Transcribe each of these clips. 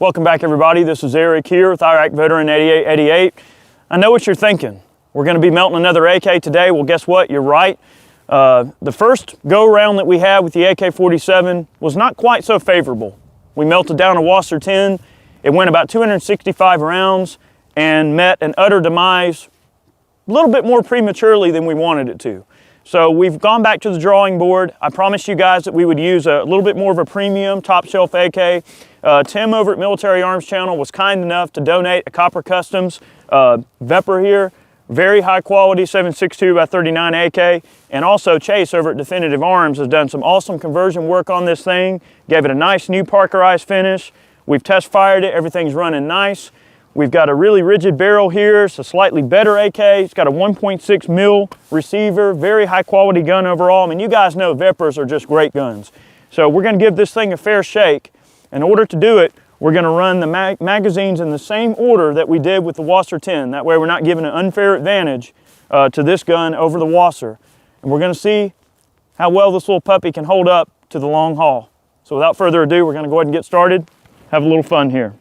Welcome back, everybody. This is Eric here with Iraq Veteran 8888. I know what you're thinking. We're going to be melting another AK today. Well, guess what? You're right. The first go-around that we had with the AK-47 was not quite so favorable. We melted down a Wasser 10. It went about 265 rounds and met an utter demise a little bit more prematurely than we wanted it to. So we've gone back to the drawing board. I promised you guys that we would use a little bit more of a premium top shelf AK. Tim over at Military Arms Channel was kind enough to donate a Copper Customs Vepr here. Very high quality 7.62 by 39 AK. And also Chase over at Definitive Arms has done some awesome conversion work on this thing. Gave it a nice new Parkerized finish. We've test fired it, everything's running nice. We've got a really rigid barrel here. It's a slightly better AK. It's got a 1.6 mil receiver, very high quality gun overall. I mean, you guys know Veprs are just great guns. So we're gonna give this thing a fair shake. In order to do it, we're gonna run the magazines in the same order that we did with the Wasser 10. That way we're not giving an unfair advantage to this gun over the Wasser. And we're gonna see how well this little puppy can hold up to the long haul. So without further ado, we're gonna go ahead and get started. Have a little fun here.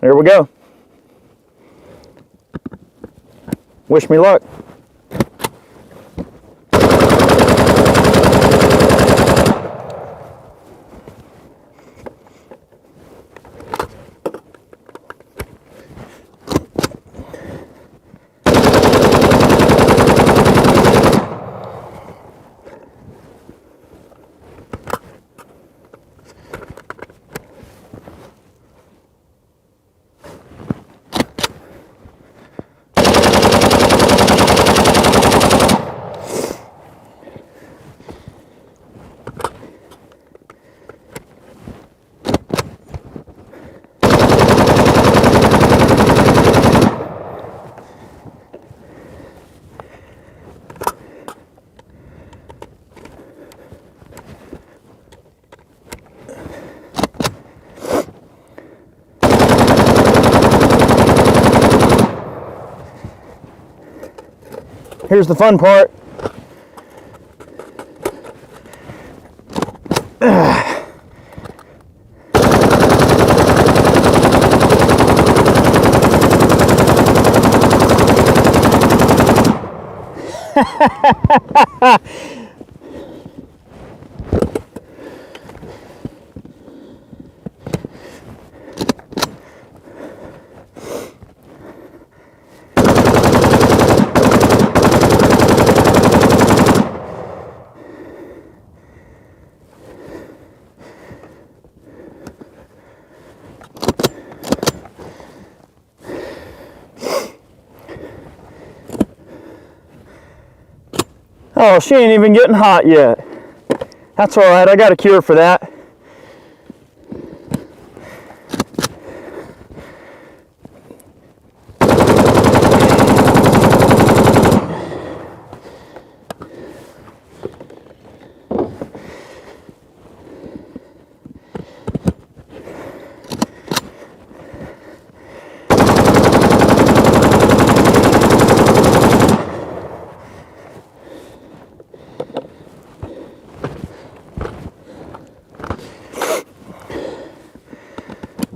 There we go. Wish me luck. Here's the fun part. Oh, she ain't even getting hot yet. That's all right, I got a cure for that.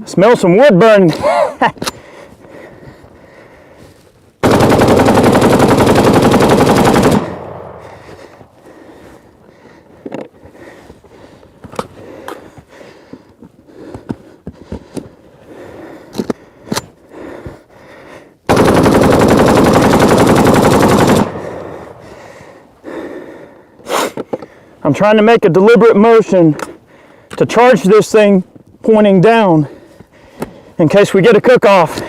Smell some wood burning. I'm trying to make a deliberate motion to charge this thing pointing down in case we get a cook-off.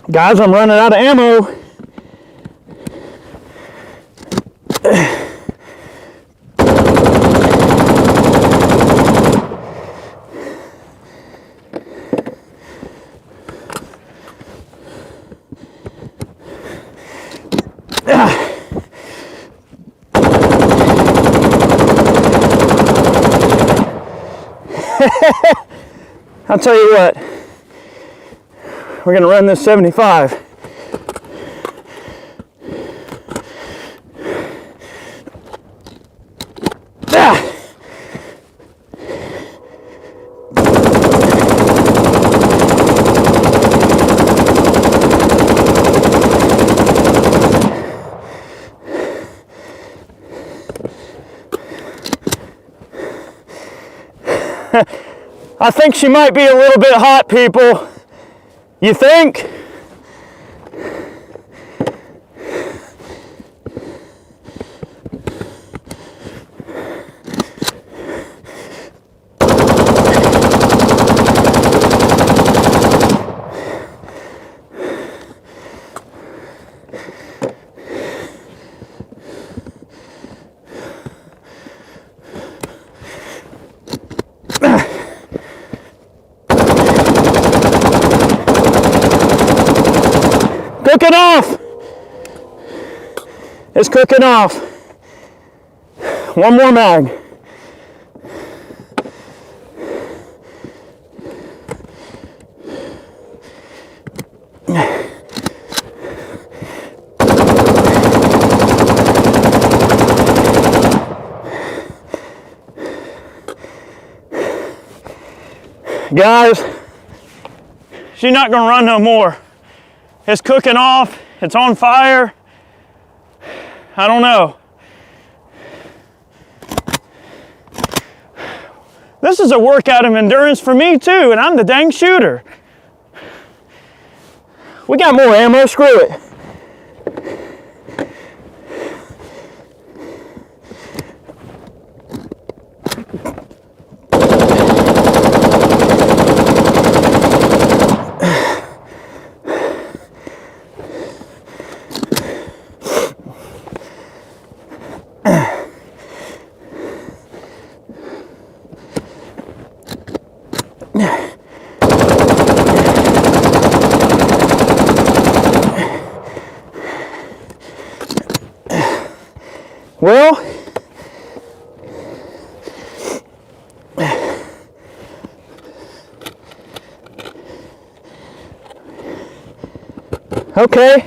Guys, I'm running out of ammo. I'll tell you what, we're gonna run this 75. I think she might be a little bit hot, people. You think? Cooking off. It's cooking off. One more mag. Guys, she's not gonna run no more. It's cooking off, it's on fire. I don't know. This is a workout of endurance for me too, and I'm the dang shooter. We got more ammo, screw it. Well, okay.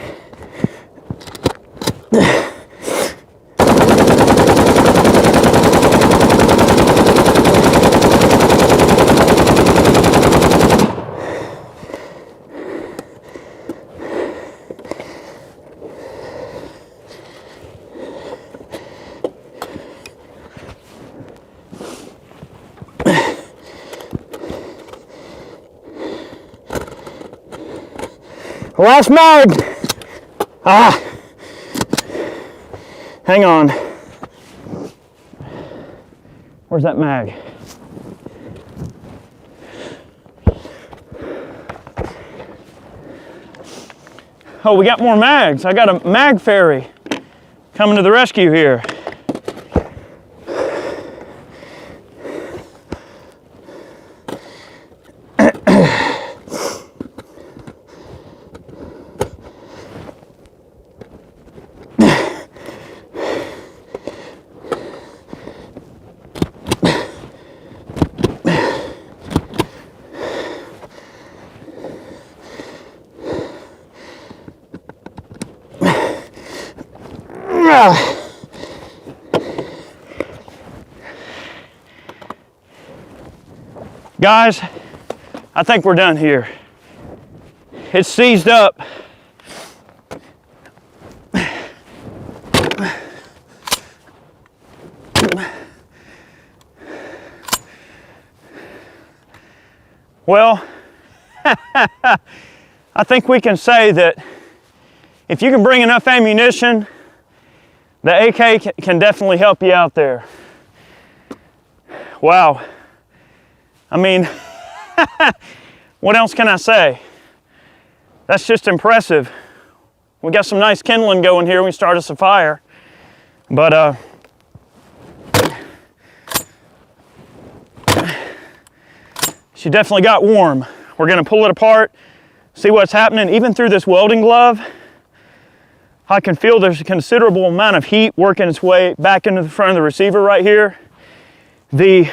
Last mag. Hang on. Where's that mag? Oh, we got more mags. I got a mag ferry coming to the rescue here. Guys, I think we're done here. It's seized up. Well, I think we can say that if you can bring enough ammunition, the AK can definitely help you out there. Wow. I mean, what else can I say? That's just impressive. We got some nice kindling going here. We started us a fire. But she definitely got warm. We're gonna pull it apart, see what's happening. Even through this welding glove, I can feel there's a considerable amount of heat working its way back into the front of the receiver right here. The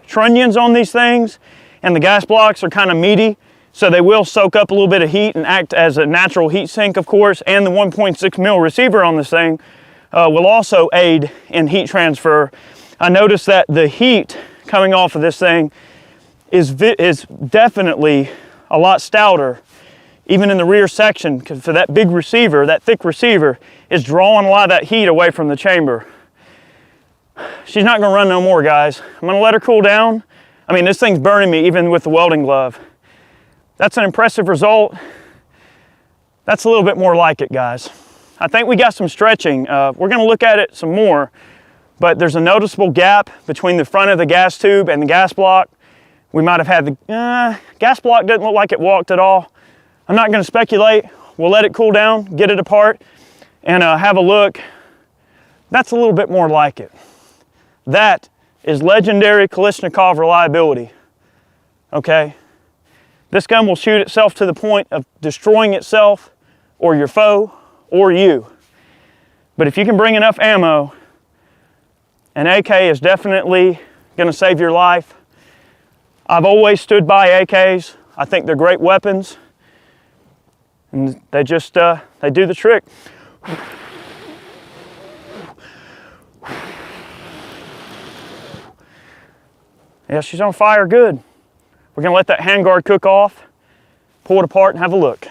trunnions on these things and the gas blocks are kind of meaty, so they will soak up a little bit of heat and act as a natural heat sink, of course, and the 1.6 mil receiver on this thing will also aid in heat transfer. I noticed that the heat coming off of this thing is definitely a lot stouter, even in the rear section, because for that big receiver, that thick receiver, is drawing a lot of that heat away from the chamber. She's not gonna run no more, guys. I'm gonna let her cool down. I mean, this thing's burning me even with the welding glove. That's an impressive result. That's a little bit more like it, guys. I think we got some stretching. We're gonna look at it some more, but there's a noticeable gap between the front of the gas tube and the gas block. We might have had the gas block doesn't look like it walked at all. I'm not gonna speculate. We'll let it cool down, get it apart, and have a look. That's a little bit more like it. That is legendary Kalashnikov reliability, okay? This gun will shoot itself to the point of destroying itself or your foe or you. But if you can bring enough ammo, an AK is definitely gonna save your life. I've always stood by AKs. I think they're great weapons. And they just, they do the trick. Yeah, she's on fire good. We're gonna let that handguard cook off, pull it apart and have a look.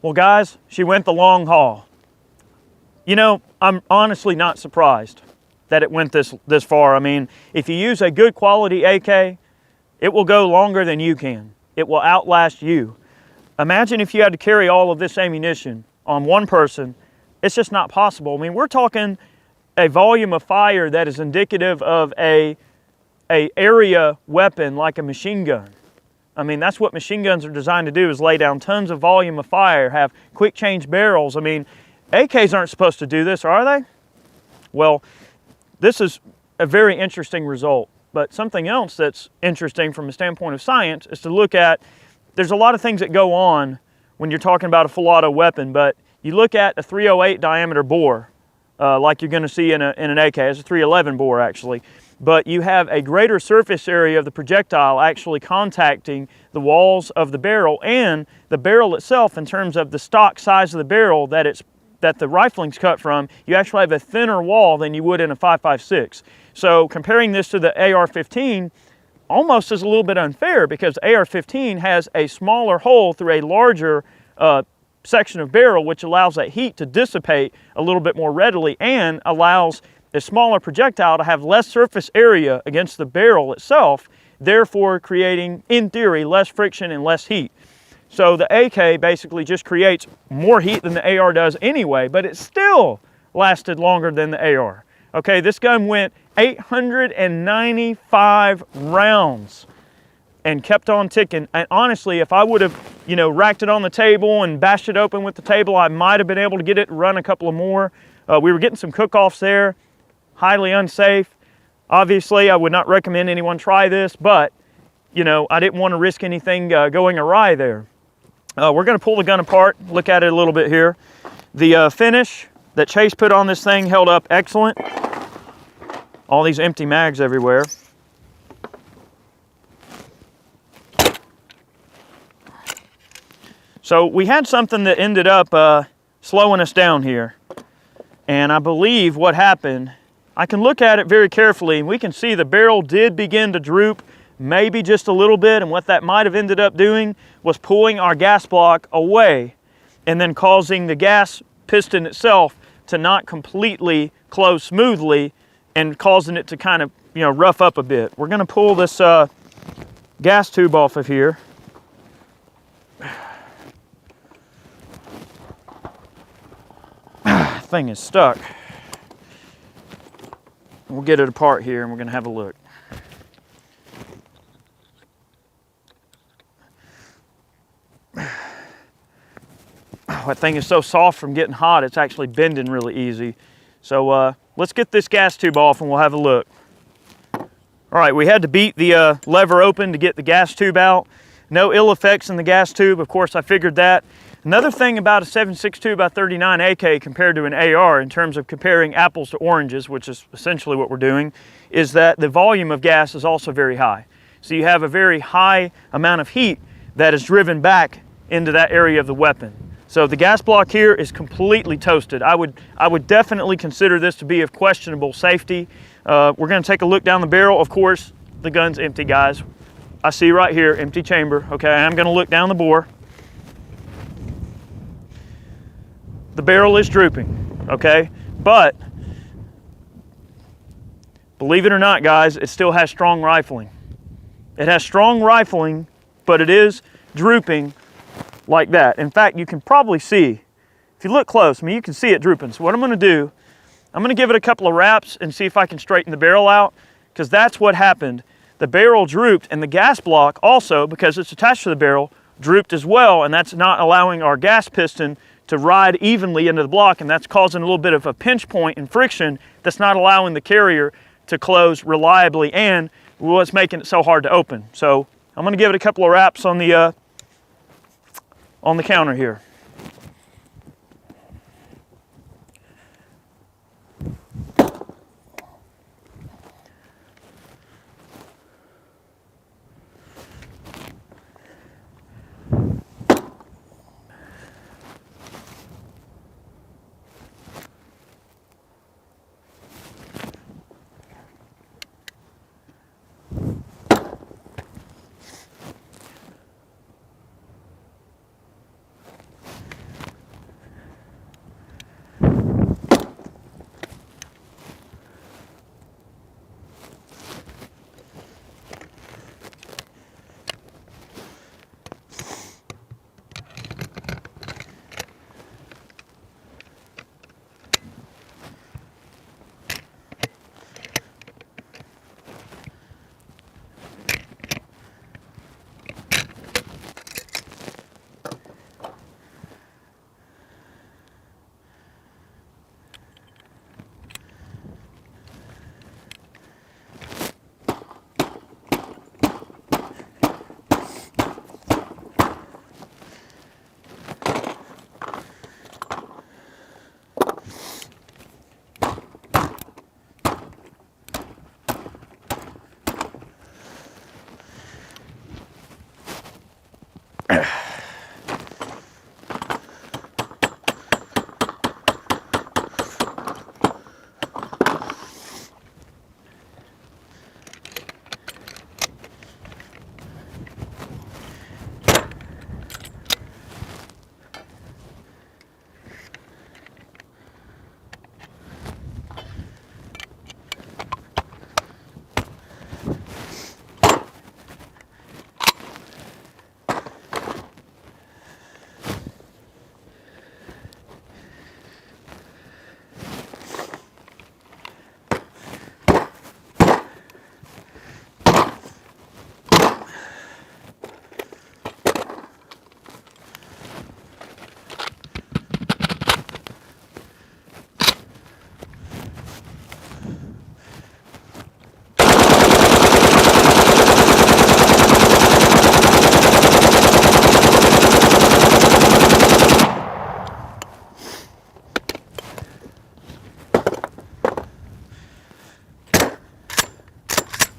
Well guys, she went the long haul. You know, I'm honestly not surprised that it went this far. I mean, if you use a good quality AK, it will go longer than you can. It will outlast you. Imagine if you had to carry all of this ammunition on one person. It's just not possible. I mean, we're talking a volume of fire that is indicative of a area weapon like a machine gun. I mean, that's what machine guns are designed to do, is lay down tons of volume of fire, have quick change barrels. I mean, AKs aren't supposed to do this, are they? Well, this is a very interesting result. But something else that's interesting from a standpoint of science is to look at, there's a lot of things that go on when you're talking about a full auto weapon, but you look at a 308 diameter bore, like you're gonna see in an AK. It's a 311 bore actually. But you have a greater surface area of the projectile actually contacting the walls of the barrel and the barrel itself in terms of the stock size of the barrel that the rifling's cut from. You actually have a thinner wall than you would in a 5.56. So comparing this to the AR-15 almost is a little bit unfair, because the AR-15 has a smaller hole through a larger section of barrel, which allows that heat to dissipate a little bit more readily and allows a smaller projectile to have less surface area against the barrel itself, therefore creating, in theory, less friction and less heat. So the AK basically just creates more heat than the AR does anyway, but it still lasted longer than the AR. Okay, this gun went 895 rounds and kept on ticking. And honestly, if I would have, you know, racked it on the table and bashed it open with the table, I might have been able to get it to run a couple of more. We were getting some cook-offs there. Highly unsafe. Obviously, I would not recommend anyone try this, but, you know, I didn't want to risk anything going awry there. We're going to pull the gun apart, look at it a little bit here. The finish that Chase put on this thing held up excellent. All these empty mags everywhere. So we had something that ended up slowing us down here. And I believe what happened, I can look at it very carefully and we can see the barrel did begin to droop, maybe just a little bit, and what that might have ended up doing was pulling our gas block away and then causing the gas piston itself to not completely close smoothly and causing it to kind of, you know, rough up a bit. We're going to pull this gas tube off of here. Thing is stuck. We'll get it apart here and we're going to have a look. That thing is so soft from getting hot, it's actually bending really easy. So let's get this gas tube off and we'll have a look. All right, we had to beat the lever open to get the gas tube out. No ill effects in the gas tube, of course I figured that. Another thing about a 7.62 by 39 AK compared to an AR, in terms of comparing apples to oranges, which is essentially what we're doing, is that the volume of gas is also very high. So you have a very high amount of heat that is driven back into that area of the weapon. So the gas block here is completely toasted. I would definitely consider this to be of questionable safety. We're going to take a look down the barrel. Of course, the gun's empty, guys. I see right here, empty chamber. Okay, I'm going to look down the bore. The barrel is drooping, okay? But believe it or not, guys, it still has strong rifling. It has strong rifling, but it is drooping like that. In fact, you can probably see, if you look close, I mean, you can see it drooping. So what I'm gonna do, I'm gonna give it a couple of wraps and see if I can straighten the barrel out, because that's what happened. The barrel drooped, and the gas block also, because it's attached to the barrel, drooped as well, and that's not allowing our gas piston to ride evenly into the block, and that's causing a little bit of a pinch point and friction that's not allowing the carrier to close reliably, and what's making it so hard to open. So I'm going to give it a couple of wraps on the counter here.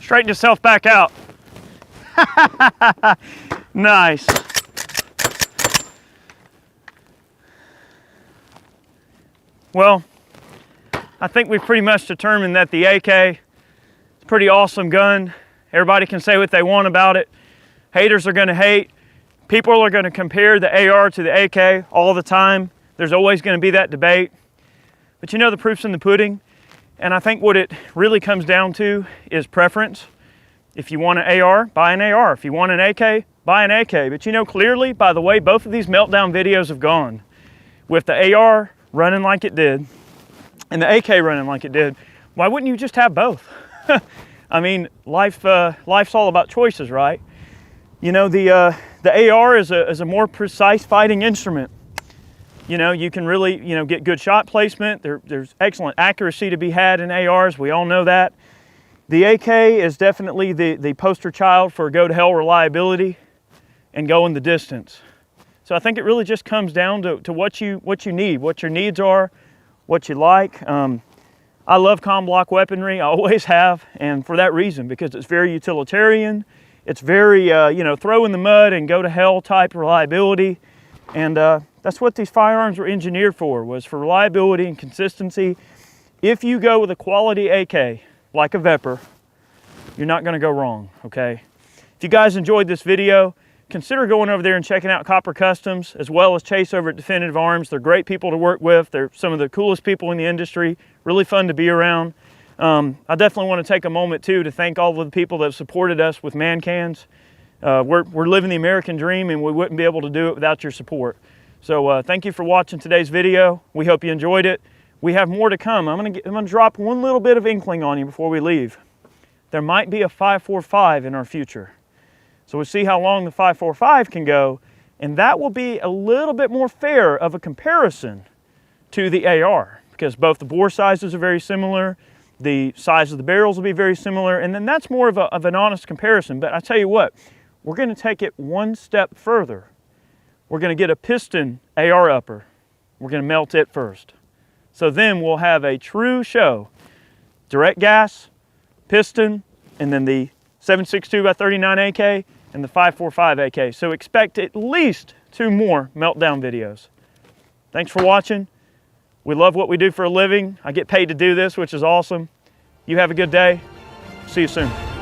Straighten yourself back out. Nice. Well, I think we've pretty much determined that the AK is a pretty awesome gun. Everybody can say what they want about it. Haters are going to hate. People are going to compare the AR to the AK all the time. There's always going to be that debate. But you know, the proof's in the pudding. And I think what it really comes down to is preference. If you want an AR, buy an AR. If you want an AK, buy an AK. But you know clearly, by the way both of these meltdown videos have gone, with the AR running like it did and the AK running like it did, why wouldn't you just have both? I mean, life's all about choices, right? You know, the AR is a more precise fighting instrument. You know, you can really, get good shot placement. There's excellent accuracy to be had in ARs. We all know that. The AK is definitely the poster child for go to hell reliability and going the distance. So I think it really just comes down to what you need, what your needs are, what you like. I love comm block weaponry, I always have, and for that reason, because it's very utilitarian, it's very, you know, throw in the mud and go to hell type reliability, and that's what these firearms were engineered for, was for reliability and consistency. If you go with a quality AK, like a Vepr, you're not gonna go wrong, okay? If you guys enjoyed this video, consider going over there and checking out Copper Customs, as well as Chase over at Definitive Arms. They're great people to work with. They're some of the coolest people in the industry, really fun to be around. I definitely want to take a moment too to thank all of the people that have supported us with man cans. We're living the American dream, and we wouldn't be able to do it without your support. So thank you for watching today's video. We hope you enjoyed it. We have more to come. I'm gonna drop one little bit of inkling on you before we leave. There might be a 5.45 in our future. So we'll see how long the 5.45 can go, and that will be a little bit more fair of a comparison to the AR, because both the bore sizes are very similar, the size of the barrels will be very similar, and then that's more of an honest comparison. But I tell you what, we're going to take it one step further. We're going to get a piston AR upper. We're going to melt it first. So then we'll have a true show. Direct gas, piston, and then the 7.62x39 AK and the 5.45 AK. So expect at least 2 more meltdown videos. Thanks for watching. We love what we do for a living. I get paid to do this, which is awesome. You have a good day. See you soon.